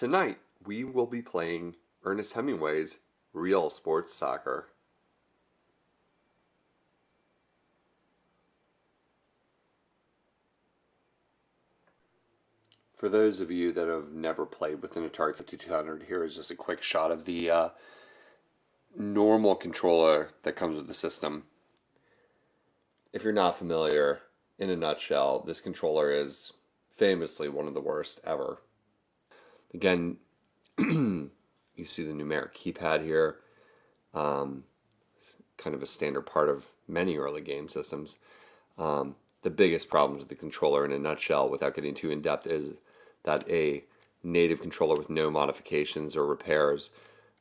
Tonight, we will be playing Ernest Hemingway's Real Sports Soccer. For those of you that have never played with an Atari 5200, here is just a quick shot of the normal controller that comes with the system. If you're not familiar, in a nutshell, this controller is famously one of the worst ever. Again, you see the numeric keypad here, kind of a standard part of many early game systems. The biggest problems with the controller in a nutshell, without getting too in-depth, is that a native controller with no modifications or repairs,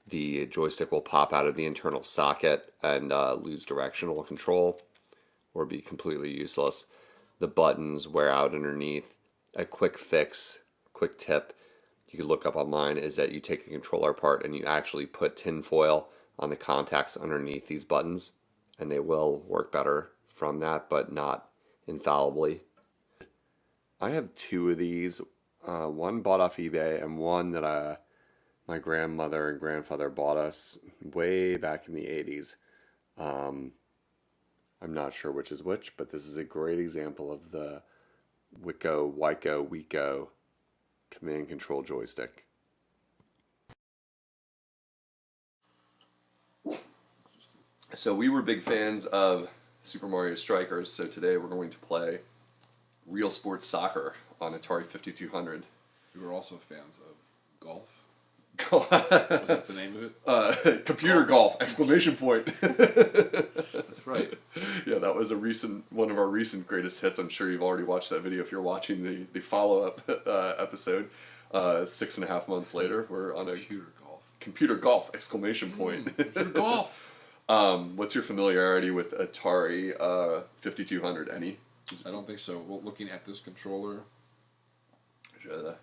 the joystick will pop out of the internal socket and lose directional control or be completely useless. The buttons wear out underneath. A quick fix, quick tip you can look up online is that you take the controller apart and you actually put tin foil on the contacts underneath these buttons, and they will work better from that, but not infallibly. I have two of these, one bought off eBay and one that my grandmother and grandfather bought us way back in the 80s. I'm not sure which is which, but this is a great example of the WICO command control joystick. So we were big fans of Super Mario Strikers, so today we're going to play Real Sports Soccer on Atari 5200. We were also fans of golf. Was that the name of it? Computer golf! Exclamation point! That's right. Yeah, that was one of our recent greatest hits. I'm sure you've already watched that video if you're watching the follow-up episode. 6.5 months later, we're on a computer golf! Exclamation point! Computer golf! What's your familiarity with Atari 5200? Any? I don't think so. Well, looking at this controller, there you go.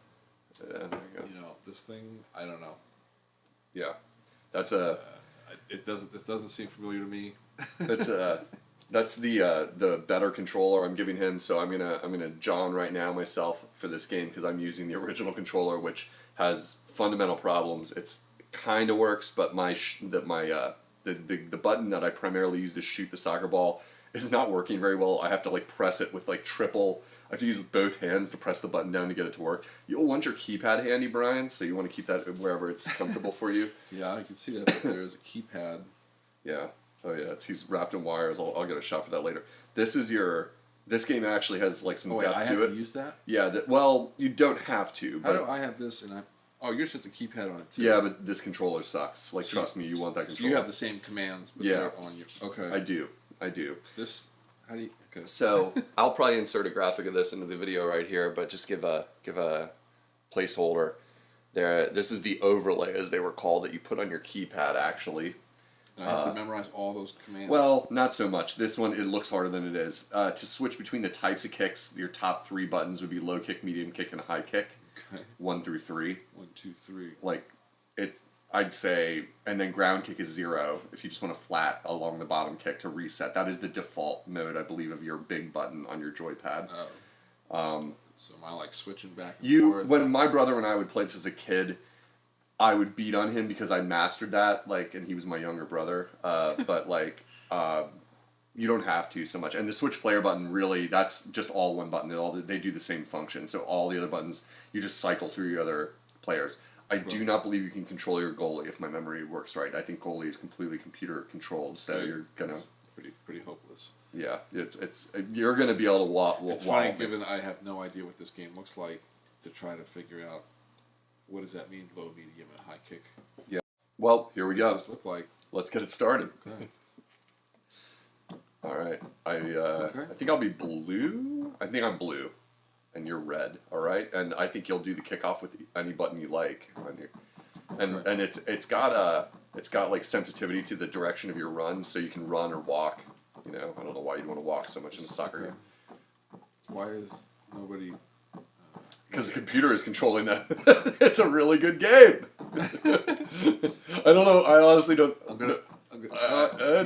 You know, this thing, I don't know. Yeah, that's This doesn't seem familiar to me. That's the better controller I'm giving him. So I'm gonna John right now myself for this game because I'm using the original controller, which has fundamental problems. It's kind of works, but the button that I primarily use to shoot the soccer ball is not working very well. I have to press it with triple. I have to use both hands to press the button down to get it to work. You'll want your keypad handy, Brian, so you want to keep that wherever it's comfortable for you. Yeah, I can see that there is a keypad. Yeah. Oh yeah, he's wrapped in wires. I'll get a shot for that later. This game actually has some depth to it. I have to use that? Yeah. Well, you don't have to. But how do I have this and yours has a keypad on it too. Yeah, but this controller sucks. Trust me, you want that controller. So you have the same commands, but they're on you. Okay. I do. This. How do you? Okay. So I'll probably insert a graphic of this into the video right here, but just give a placeholder. There. This is the overlay, as they were called, that you put on your keypad actually. And I have to memorize all those commands. Well, not so much. This one, it looks harder than it is. To switch between the types of kicks, your top 3 buttons would be low kick, medium kick, and high kick. Okay. 1 through 3. 1, 2, 3. I'd say, and then ground kick is 0 if you just want a flat along the bottom kick to reset. That is the default mode, I believe, of your big button on your joypad. Oh. So am I switching back and forth? When my brother and I would play this as a kid, I would beat on him because I mastered that, and he was my younger brother. But you don't have to so much. And the switch player button, really, that's just all one button. They do the same function. So all the other buttons, you just cycle through your other players. I do not believe you can control your goalie if my memory works right. I think goalie is completely computer controlled, so you're gonna pretty hopeless. Yeah, you're gonna be able to walk. It's funny, given I have no idea what this game looks like, to try to figure out what does that mean, low, medium, and high kick. Yeah. Well, here we go. What does this look like? Let's get it started. Okay. All right. I think I'll be blue. I think I'm blue. And you're red, all right? And I think you'll do the kickoff with any button you like. And it's got sensitivity to the direction of your run, so you can run or walk. I don't know why you'd want to walk so much in a soccer game. Why is nobody? Because the computer is controlling that. It's a really good game. I don't know. I honestly don't. I'm gonna.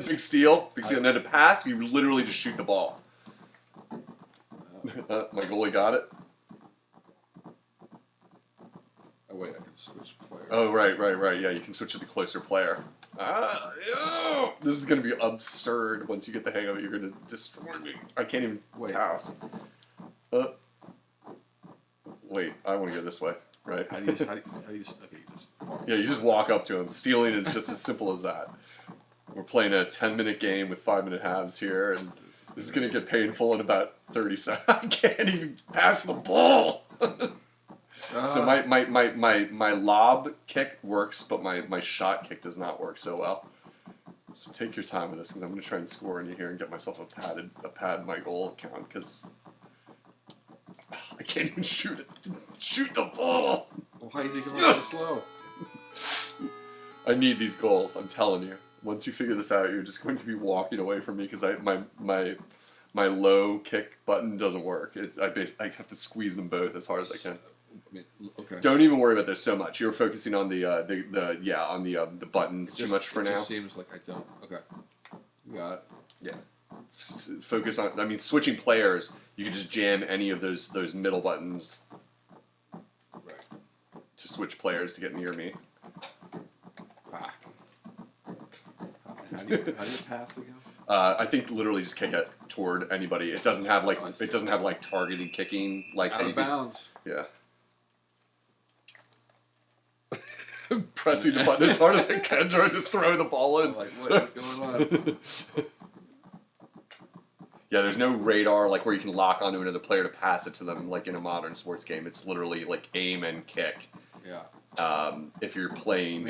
Big steal. And then to pass, you literally just shoot the ball. My goalie got it. I wait, I can switch player. Oh, right. Yeah, you can switch to the closer player. This is going to be absurd once you get the hang of it. You're going to destroy me. I can't even pass. Wait, I want to go this way, right? How do you okay, you just walk. Yeah, you just walk up to him. Stealing is just as simple as that. We're playing a 10-minute game with 5-minute halves here, and this is going to get painful in about 30 seconds. I can't even pass the ball! So my lob kick works, but my shot kick does not work so well. So take your time with this, because I'm going to try and score in here and get myself a pad my goal count, because I can't even shoot it. Shoot the ball! Why is he going so slow? I need these goals, I'm telling you. Once you figure this out, you're just going to be walking away from me, because my low kick button doesn't work. I have to squeeze them both as hard as I can. Okay. Don't even worry about this so much. You're focusing on the buttons too much for now. It just seems like I don't. Okay. You got it. Yeah. Focus on. I mean, switching players. You can just jam any of those middle buttons. Right. To switch players to get near me. How do you pass again? I think literally just kick it toward anybody. It doesn't have targeted kicking like out of bounds. Yeah. Pressing the button as hard as I can, trying to throw the ball in. Like, what is going on? Yeah, there's no radar like where you can lock onto another player to pass it to them like in a modern sports game. It's literally like aim and kick. Yeah. If you're playing,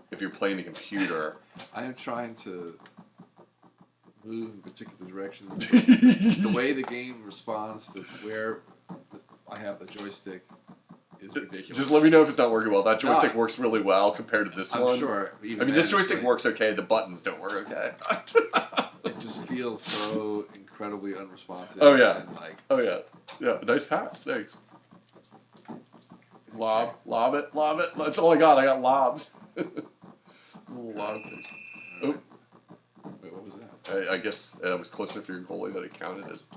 if you're playing the computer, I am trying to move in particular directions. The way the game responds to where I have the joystick is ridiculous. Just let me know if it's not working well. That joystick works really well compared to this one. I'm sure. I mean, this joystick works okay. The buttons don't work okay. It just feels so incredibly unresponsive. Oh yeah. And Yeah. Nice pass. Thanks. Lob it. That's all I got. I got lobs. Lob things. Right. Wait, what was that? I guess it was closer for your goalie that it counted as.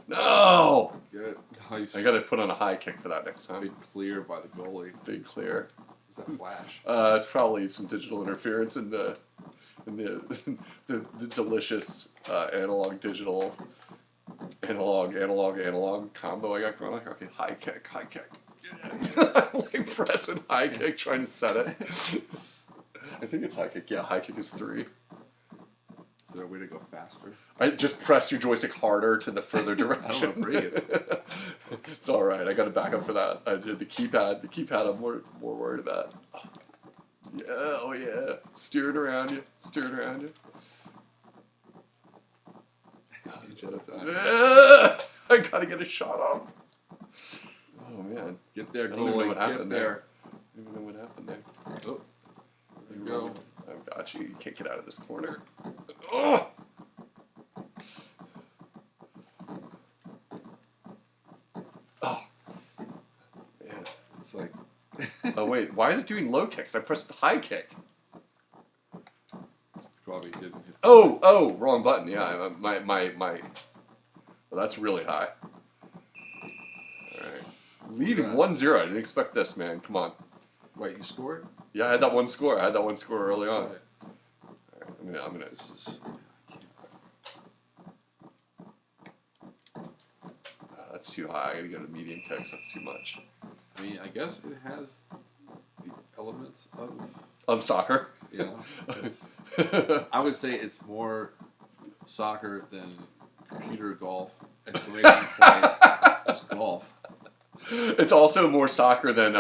No! Good. Nice. I gotta put on a high kick for that next time. Big clear by the goalie. Big clear. Was that flash? It's probably some digital interference in the delicious analog combo I got going on. Okay, high kick. Yeah. I'm like pressing high kick, trying to set it. I think it's high kick. Yeah, high kick is 3. Is there a way to go faster? I just press your joystick harder to the further direction. I don't want to break it. It's all right. I got to back up for that. I did the keypad. The keypad I'm more worried about. Yeah, oh yeah. Steer it around you. Each at a time. I gotta get a shot off. Oh man. Get there, I don't even know what goalie. happened Get there. I don't even know what happened there. Oh. There you go. I've got you. You can't get out of this corner. Oh! Oh. Man. It's like... Oh wait, why is it doing low kicks? I pressed the high kick. Probably didn't hit. Oh, wrong button. Yeah, my. Well, that's really high. All right, leading 1-0. I didn't expect this, man. Come on. Wait, you scored? Yeah, I had that one score. Early on. Right. All right, I'm gonna. This is... That's too high. I gotta go to medium kicks. That's too much. I mean, I guess it has the elements of soccer. Yeah. I would say it's more soccer than computer golf. Exclamation point. It's golf. It's also more soccer than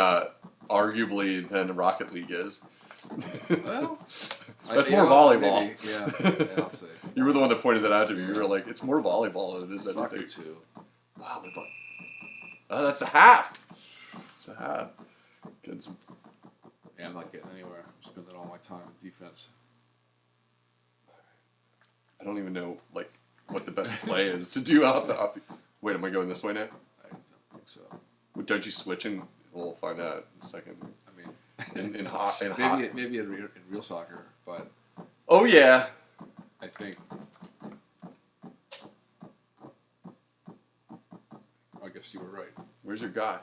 arguably than Rocket League is. Well, that's more volleyball. Maybe, yeah, I'll say. You were the one that pointed that out to me. You were like, it's more volleyball than it is soccer anything. too. Wow, oh, that's a half. It's a half. Getting some. Yeah, I'm not getting anywhere. I'm spending all my time in defense. I don't even know what the best play is to do off the. Wait, am I going this way now? I don't think so. Well, don't you switch and we'll find out in a second. I mean, maybe in real soccer, but. Oh yeah. I think. I guess you were right. Where's your guy?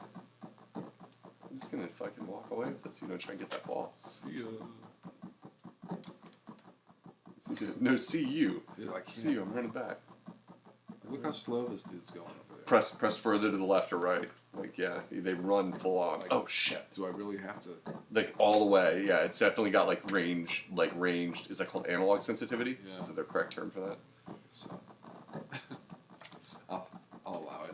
I'm just gonna fucking walk away with this, try and get that ball. See ya. No, see you. Dude, I can't. See you, I'm running back. Look how slow this dude's going over there. Press further to the left or right. Like, yeah, they run full on. Like, oh, shit. Do I really have to? Like, all the way. Yeah, it's definitely got, ranged. Is that called analog sensitivity? Yeah. Is that the correct term for that? So, I'll allow it.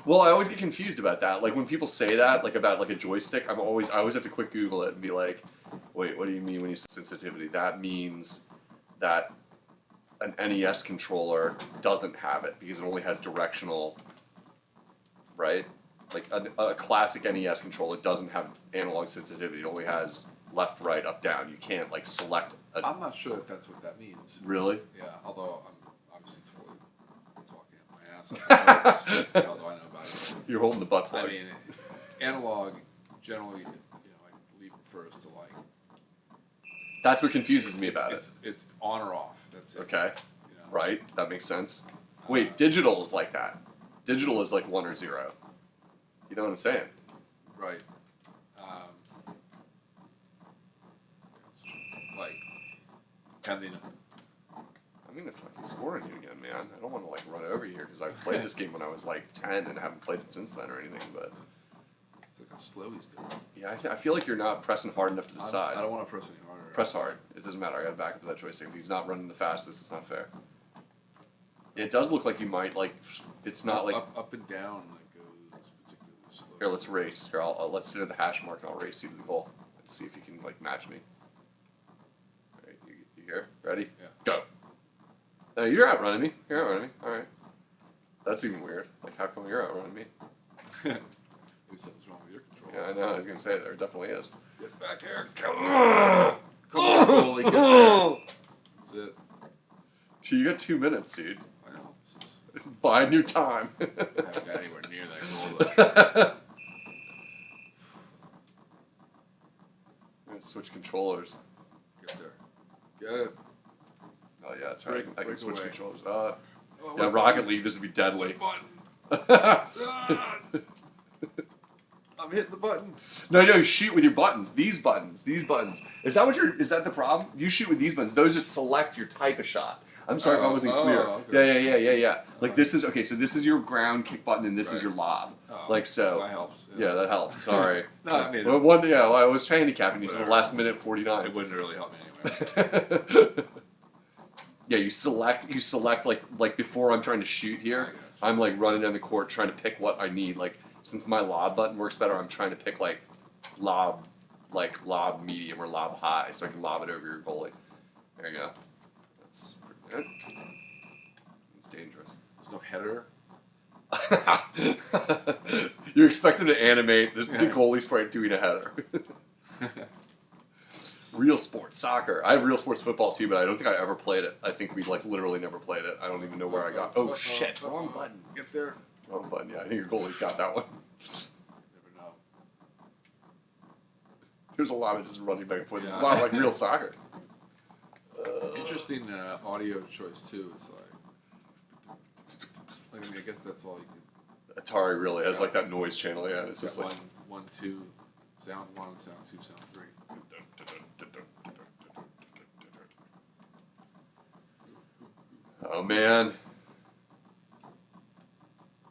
Well, I always get confused about that. Like, when people say that, about, a joystick, I always have to quick Google it and be like, wait, what do you mean when you say sensitivity? That means that an NES controller doesn't have it because it only has directional, right? Like a classic NES controller doesn't have analog sensitivity. It only has left, right, up, down. You can't select. I'm not sure if that's what that means. Really? Yeah. Although I'm obviously totally talking out my ass. Although I know about it. You're holding the butt plug. I mean, analog generally, I believe refers to That's what confuses me about it. It's on or off. That's it. Okay. Right. That makes sense. Wait, digital is like that. Digital is like 1 or 0. You know what I'm saying? Right. Pending. I'm gonna fucking score on you again, man. I don't want to run over here because I played this game when I was 10 and haven't played it since then or anything. But it's like how slow he's going. Yeah, I feel like you're not pressing hard enough to the side. I don't want to press any harder. Press hard. It doesn't matter. I got to back up to that joystick. If he's not running the fastest, it's not fair. It does look like you might It's not up and down goes particularly slow. Here, let's race. Here, let's sit at the hash mark and I'll race you to the goal. Let's see if you can match me. All right, you here? Ready? Yeah. Go. No, you're outrunning me. You're outrunning me. All right. That's even weird. How come you're outrunning me? Maybe something's wrong with your control. Yeah, I know. I was gonna say there definitely is. Get back here. Come on, goalie. Get there. That's it. You got 2 minutes, dude. I know. Bide your time. I haven't got anywhere near that goal. I'm gonna switch controllers. Get there. Get. Oh yeah, that's right. I can switch away. controllers. Yeah, Rocket League. This would be deadly. I'm hitting the button. No, you shoot with your buttons. These buttons. Is that is that the problem? You shoot with these buttons. Those just select your type of shot. I'm sorry if I wasn't clear. Okay. Yeah. This is okay. So this is your ground kick button, and this is your lob. So. That helps. Yeah, that helps. Sorry. No, I mean. Well, I was handicapping you for the last minute 49. It wouldn't really help me anyway. Yeah, you select before I'm trying to shoot here. I'm running down the court trying to pick what I need. Since my lob button works better, I'm trying to pick lob medium or lob high, so I can lob it over your goalie. There you go. That's pretty good. It's dangerous. There's no header. You're expecting to animate the goalie sprite doing a header. RealSports Soccer. I have RealSports Football too, but I don't think I ever played it. I think we literally never played it. I don't even know where I got. Oh shit! Wrong button. Get there. Wrong button. Yeah, I think your goalie's got that one. Never know. There's a lot of just running back and forth. It's a lot like real soccer. Interesting audio choice too. It's I guess that's all you can. Atari really has that noise channel. Yeah, it's just one, two, sound 1, sound 2, sound 3. Oh man.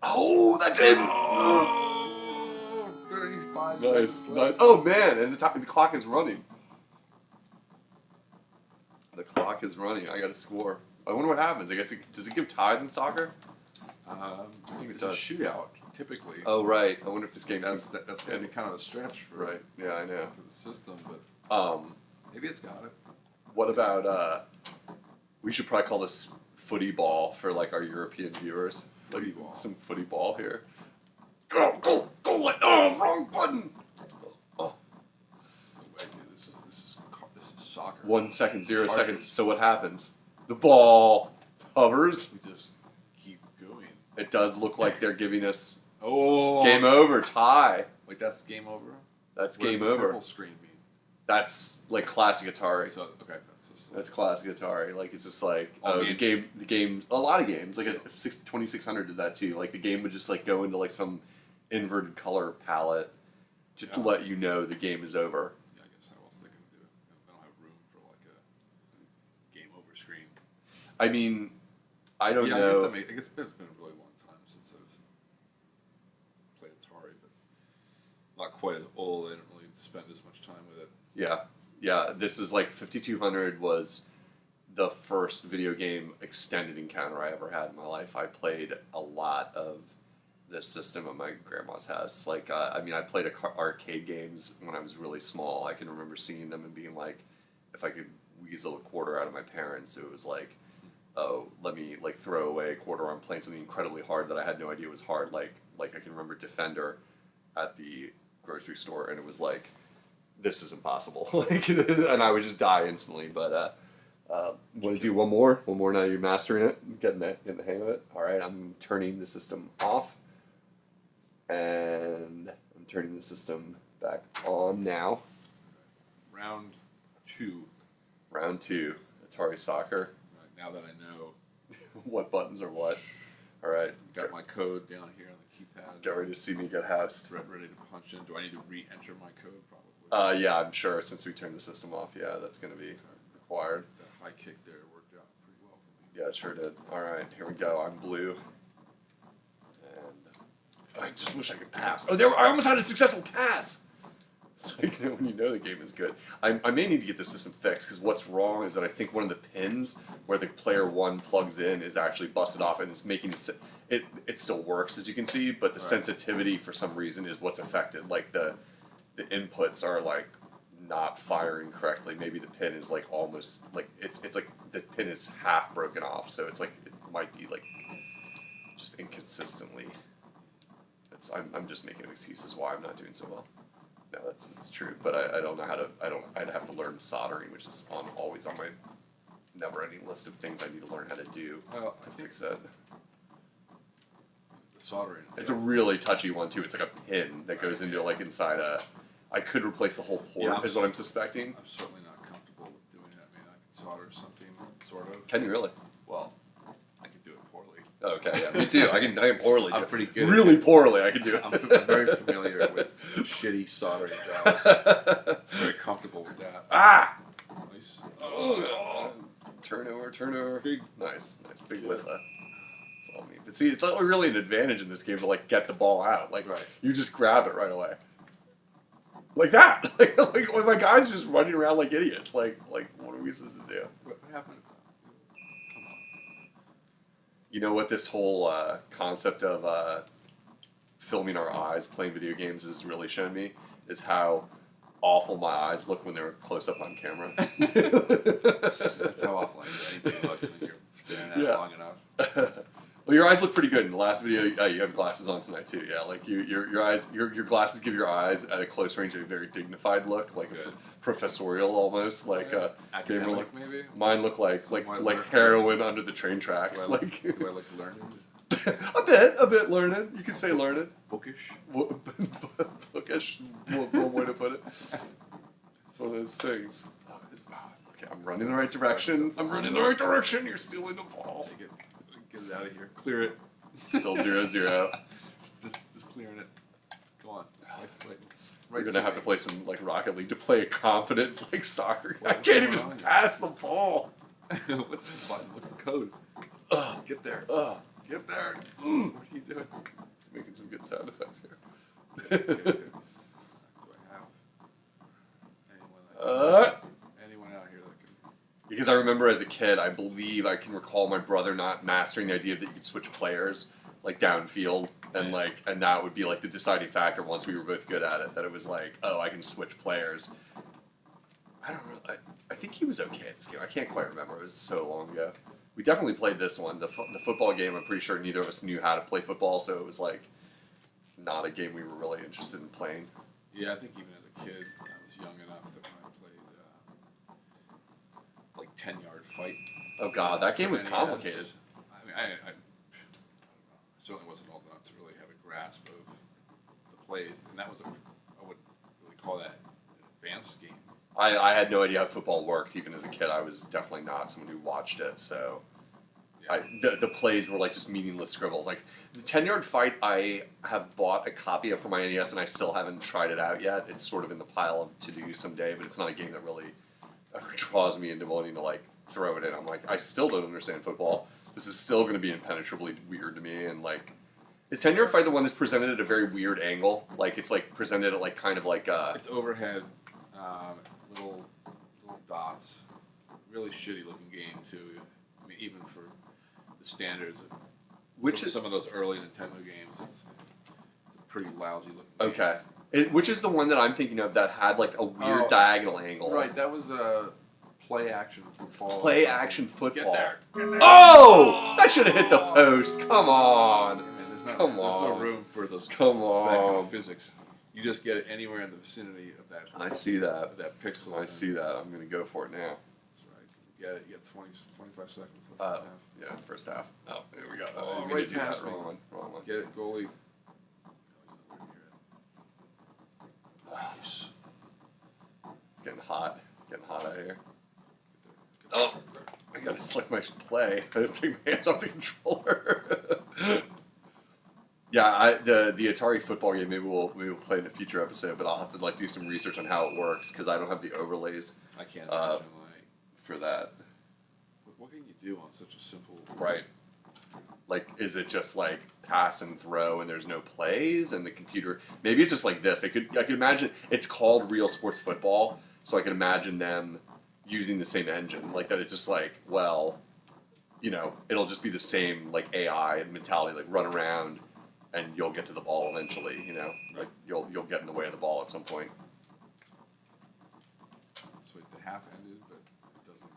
Oh, that's it! Oh, 35 Nice. Oh man, and the clock is running. The clock is running. I got to score. I wonder what happens. I guess does it give ties in soccer? I think it it's a does. shootout typically. Oh right. I wonder if this game. That's going to be kind of a stretch for right. Yeah, I know. for the system, but maybe it's got it. What about we should probably call this footy ball for our European viewers. Footy ball. Some footy ball here. Go! Oh, wrong button. Oh. Wait, dude, this is soccer. 1 second, 0 seconds. So what happens? The ball hovers. We just keep going. It does look like they're giving us game over, tie. Wait, that's game over. That's What game does the over. purple screen mean? That's classic Atari. So okay, that's just That's classic Atari. It's just the games. game. A lot of games, 2600 did that too. The game would just go into some inverted color palette. to let you know the game is over. Yeah, I guess how else they can do it. They don't have room for like a game over screen. I mean, I don't know. I guess it's been a really long time since I've played Atari, but not quite as old. I didn't really spend as much time with it. Yeah. This is like 5200 was the first video game extended encounter I ever had in my life. I played a lot of this system at my grandma's house. Like, I played arcade games when I was really small. I can remember seeing them and being like, if I could weasel a quarter out of my parents, it was like, oh, let me like throw away a quarter on playing something incredibly hard that I had no idea was hard. Like I can remember Defender at the grocery store, and it was like, this is impossible. And I would just die instantly. But want to do one more? One more now you're mastering it, getting the hang of it. All right, I'm turning the system off. And I'm turning the system back on now. Round 2. Round 2, Atari Soccer. Right, now that I know what buttons are what. All right. Got my code down here on the keypad. Get ready to see me get housed. Ready to punch in. Do I need to re-enter my code? Probably. Yeah, I'm sure. Since we turned the system off, yeah, that's going to be required. That high kick there worked out pretty well for me. Yeah, it sure did. All right, here we go. I'm blue. I just wish I could pass. Oh, I almost had a successful pass! It's like, when you know the game is good. I may need to get the system fixed, because what's wrong is that I think one of the pins where the player 1 plugs in is actually busted off, and it's making it still works, as you can see, but the sensitivity, for some reason, is what's affected. Like, the inputs are, like, not firing correctly. Maybe the pin is, like, almost, like, it's like the pin is half broken off, so it's like, it might be, like, just inconsistently... I'm just making excuses why I'm not doing so well. No, that's true, but I don't know how to. I'd have to learn soldering, which is always on my never-ending list of things I need to learn how to do to fix that. The soldering. It's a really touchy one too. It's like a pin that goes into like inside a. I could replace the whole port, is what I'm suspecting. I'm certainly not comfortable with doing that. I mean, I can solder something, sort of. Can you really? Well, I can do it poorly. Okay, yeah, me too. I can poorly. I'm pretty good. Really poorly, I can do it. I'm very familiar with shitty soldering jobs. Very comfortable with that. Ah! Nice. Oh. Turnover. Big, nice, big lift. That's all I mean. But see, it's not really an advantage in this game to like get the ball out. Like, you just grab it right away. Like that. Like my guys are just running around like idiots. Like, what are we supposed to do? What happened? You know what this whole concept of filming our eyes playing video games has really shown me? Is how awful my eyes look when they're close up on camera. That's how awful anything looks when you're staring at it long enough. Well, your eyes look pretty good in the last video. You have glasses on tonight too. Yeah, like your eyes, your glasses give your eyes at a close range a very dignified look, like professorial almost, like academic look, maybe. Mine look like heroin under the train tracks. Do I look learned? a bit learned. You could say learned. Bookish. Bookish. One way to put it. It's one of those things. Okay, I'm running in the right direction. You're stealing the ball. Take it. Get it out of here. Clear it. Still 0-0. Just clearing it. Go on. We're gonna have to play some like Rocket League to play a confident like soccer. I can't even pass the ball. What's the button? What's the code? Get there. Get there. What are you doing? Making some good sound effects here. Do I have anyone out here that can? Because I remember as a kid, I believe I can recall my brother not mastering the idea that you could switch players like downfield, and and that would be like the deciding factor once we were both good at it. That it was like, oh, I can switch players. I don't know. I think he was okay at this game. I can't quite remember. It was so long ago. We definitely played this one. The football game, I'm pretty sure neither of us knew how to play football, so it was like not a game we were really interested in playing. Yeah, I think even as a kid, I was young enough that when I played like 10-yard fight. Oh god, that game was complicated. I mean, I don't know. I certainly wasn't old enough to really have a grasp of the plays, and that was I wouldn't really call that an advanced game. I had no idea how football worked even as a kid. I was definitely not someone who watched it, so The plays were like just meaningless scribbles. Like the 10-yard fight, I have bought a copy of for my NES, and I still haven't tried it out yet. It's sort of in the pile of to do someday, but it's not a game that really ever draws me into wanting to like throw it in. I'm like, I still don't understand football. This is still going to be impenetrably weird to me, and like. Is 10-yard fight the one that's presented at a very weird angle? Like it's like presented at like kind of like It's overhead, little dots. Really shitty looking game too. I mean, even for the standards of some of those early Nintendo games, it's a pretty lousy looking game. Okay. Which is the one that I'm thinking of that had like a weird diagonal angle? Right, that was a play action football. Play action football. Get there. Oh! That should have hit the post. Come on. There's no room for those that kind of physics. You just get it anywhere in the vicinity of that. I see that. Of that pixel. I see that. I'm going to go for it now. That's right. You get 25 seconds left. Yeah, first half. Oh, here we go. Right past me. Wrong one. Get it, goalie. Nice. It's getting hot. Getting hot out here. Oh, I got to select my play. I have to take my hands off the controller. Yeah, the Atari football game. Maybe we'll play in a future episode, but I'll have to like do some research on how it works because I don't have the overlays. I can't imagine for that. What can you do on such a simple? Right. Like, is it just like pass and throw and there's no plays and the computer? Maybe it's just like this. I could imagine it's called Real Sports Football, so I can imagine them using the same engine like that. It's just like, well, you know, it'll just be the same like AI mentality, like run around. And you'll get to the ball eventually, you know. Like you'll get in the way of the ball at some point. So the half ended, but it doesn't.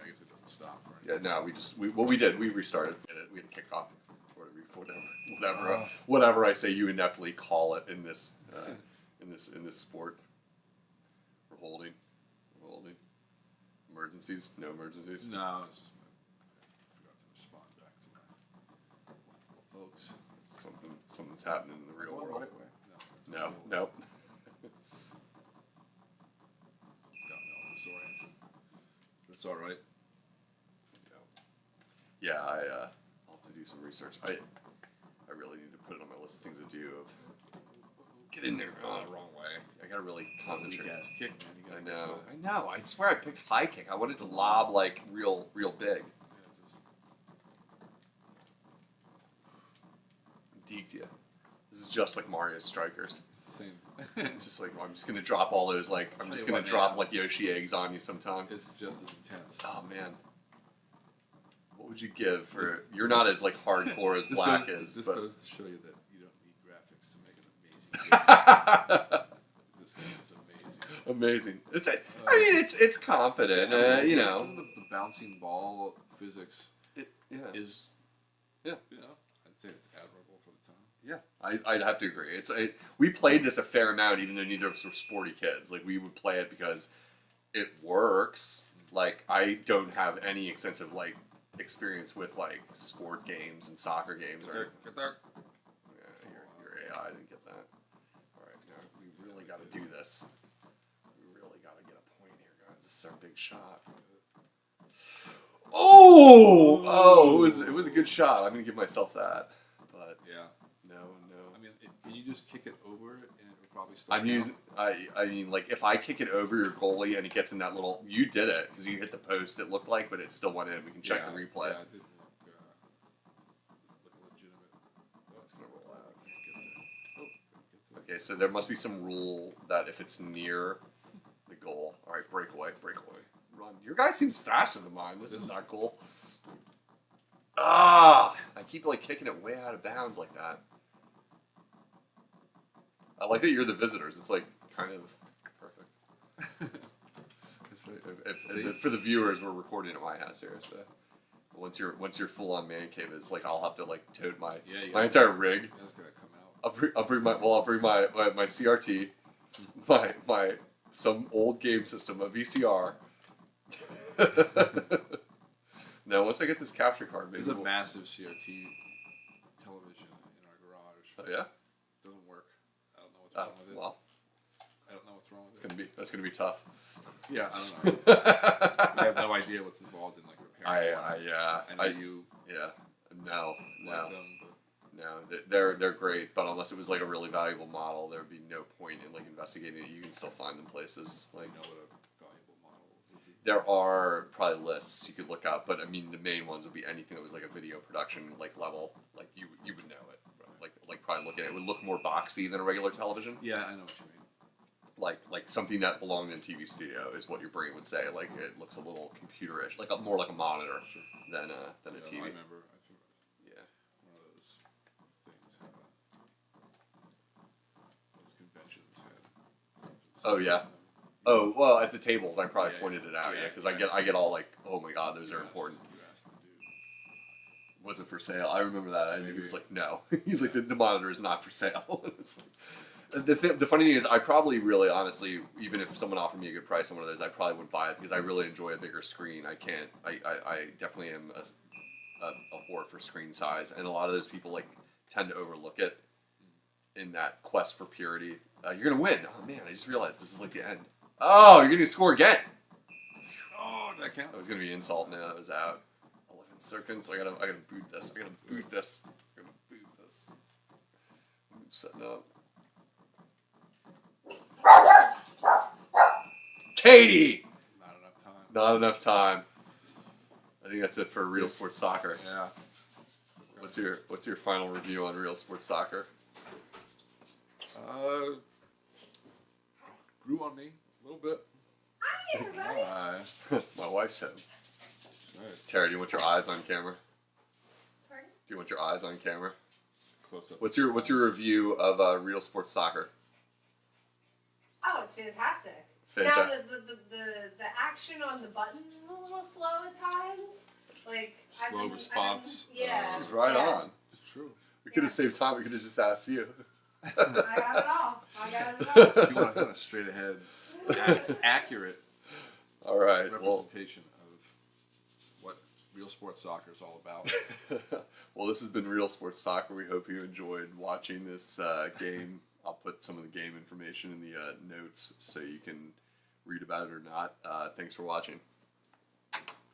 I guess it doesn't stop. Right? Yeah, no, we restarted. We had a kickoff, whatever I say, you ineptly call it in this sport. We're holding. Emergencies? No emergencies. No, it's just I forgot to respond back to my folks. Something's happening in the real world. Right way. No. It's got me all disoriented. But it's all right. Yeah, I'll have to do some research. I really need to put it on my list of things to do. Get in there. Oh, the wrong way. I gotta really concentrate. Gas kick, man. I know. I swear I picked high kick. I wanted to lob like real big. Deked you. This is just like Mario Strikers. It's the same. Just like I'm just gonna drop all those like I'm just gonna drop like Yoshi eggs on you sometime. It's just as intense. Oh man. What would you give for? You're not as like hardcore as Black is. This but... goes to show you that you don't need graphics to make an amazing game. This game is Amazing. amazing. It's confident. You know. The bouncing ball physics is. Yeah. You know, I'd say it's admirable for the time. Yeah, I'd have to agree. We played this a fair amount, even though neither of us were sporty kids. Like we would play it because it works. Like I don't have any extensive like experience with like sport games and soccer games. Get there. Yeah, your AI didn't get that. All right, now we really got to do this. We really got to get a point here, guys. This is our big shot. Oh! It was a good shot. I'm gonna give myself that. But yeah, no. I mean, can you just kick it over and it would probably still? I mean, like if I kick it over your goalie and it gets in that little, you did it because you hit the post. It looked like, but it still went in. We can check the replay. Yeah, it didn't look legitimate. Oh, it's gonna roll out. I can't get there. Okay, so there must be some rule that if it's near the goal, all right, breakaway, run. Your guy seems faster than mine. This is not cool. I keep like kicking it way out of bounds like that. I like that you're the visitors. It's like kind of perfect. If for the viewers, we're recording at my house here, so once you're full on man cave, it's like I'll have to like tote my entire rig. That's gonna come out. I'll bring my CRT, my some old game system, a VCR. Now, once I get this capture card, maybe there's a massive CRT television in our garage. Oh yeah, it doesn't work. I don't know what's wrong with it. Well, I don't know what's wrong with it. That's gonna be tough. Yeah, I don't know. I have no idea what's involved in like No. like them, but No, they're great, but unless it was like a really valuable model, there would be no point in like investigating it. You can still find them places. Like, you know what a valuable model would be. there are probably lists you could look up, but I mean the main ones would be anything that was like a video production like level. Like you would know it. Like probably look at it. It would look more boxy than a regular television. Yeah, I know what you mean. Like something that belonged in a TV studio is what your brain would say. Like it looks a little computerish, like more like a monitor than a TV. I remember. Yeah. One of those things had those conventions had something. Oh yeah. Oh well, at the tables I probably Yeah, pointed it out. yeah, Yeah, because I get all like, oh my god, those are important. You asked the dude. Was it for sale? I remember that. And he was like, no. He's like, the monitor is not for sale. It's like, the funny thing is, I probably really, honestly, even if someone offered me a good price on one of those, I probably wouldn't buy it because I really enjoy a bigger screen. I definitely am a whore for screen size, and a lot of those people like tend to overlook it in that quest for purity. You're gonna win. Oh man, I just realized this is like the end. Oh, you're gonna score again. Oh, did that count? That was gonna be insult. No, that was out. 11 seconds. I gotta boot this. I'm setting up. Katie! Not enough time. I think that's it for RealSports Soccer. Yeah. What's your final review on RealSports Soccer? Grew on me a little bit. My wife's home. Right. Tara, do you want your eyes on camera? Pardon? Do you want your eyes on camera? Close up. What's your review of RealSports Soccer? Oh, it's fantastic. Fantastic. Now the action on the buttons is a little slow at times. Like Slow response. Yeah. She's right yeah. on. It's true. We could have saved time. We could have just asked you. I got it all. You want kind of straight ahead, accurate All right. representation of what real sports soccer is all about. Well, this has been RealSports Soccer. We hope you enjoyed watching this game. I'll put some of the game information in the notes so you can read about it or not. Thanks for watching.